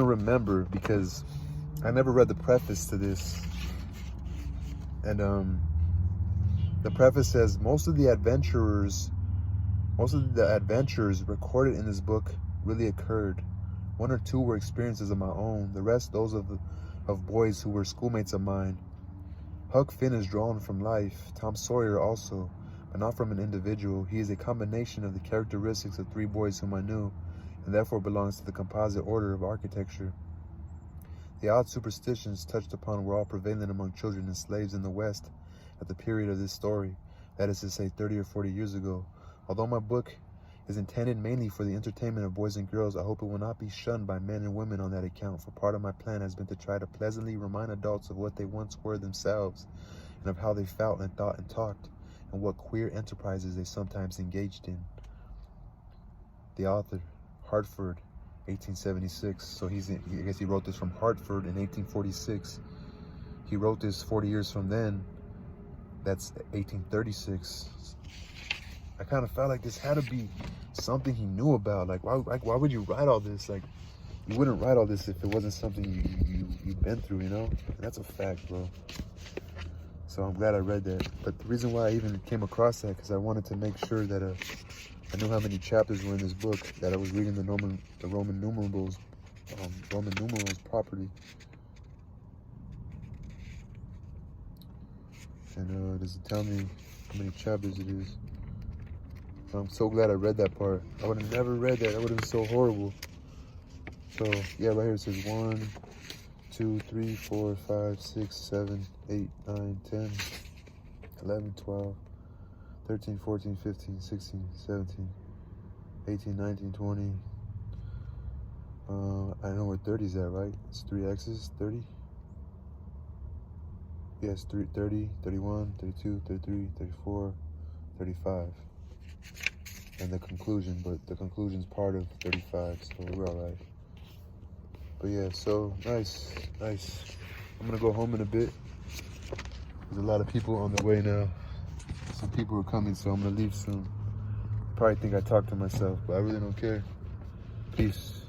remember because I never read the preface to this. And the preface says most of the adventures recorded in this book really occurred. 1 or 2 were experiences of my own, the rest those of boys who were schoolmates of mine. Huck Finn is drawn from life, Tom Sawyer also, but not from an individual. He is a combination of the characteristics of 3 boys whom I knew, and therefore belongs to the composite order of architecture. The odd superstitions touched upon were all prevalent among children and slaves in the West at the period of this story, that is to say 30 or 40 years ago. Although my book is intended mainly for the entertainment of boys and girls, I hope it will not be shunned by men and women on that account, for part of my plan has been to try to pleasantly remind adults of what they once were themselves, and of how they felt and thought and talked, and what queer enterprises they sometimes engaged in. The author, Hartford, 1876. So I guess he wrote this from Hartford in 1846. He wrote this 40 years from then. That's 1836. I kind of felt like this had to be something he knew about. Like, why would you write all this? Like, you wouldn't write all this if it wasn't something you've been through, you know? And that's a fact, bro. So I'm glad I read that. But the reason why I even came across that, because I wanted to make sure that I knew how many chapters were in this book, that I was reading the Roman numerals properly. And does it tell me how many chapters it is? I'm so glad I read that part. I would have never read that. That would have been so horrible. So yeah, right here it says 1, 2, 3, 4, 5, 6, 7, 8, 9, 10, 11, 12, 13, 14, 15, 16, 17, 18, 19, 20. I know where 30 is at, right? It's 3 X's, 30. Yes, 30, 31, 32, 33, 34, 35. And the conclusion, but the conclusion's part of 35, so we're all right. But yeah, so nice. I'm gonna go home in a bit. There's a lot of people on the way now. Some people are coming, so I'm gonna leave soon. Probably think I talked to myself, but I really don't care. Peace.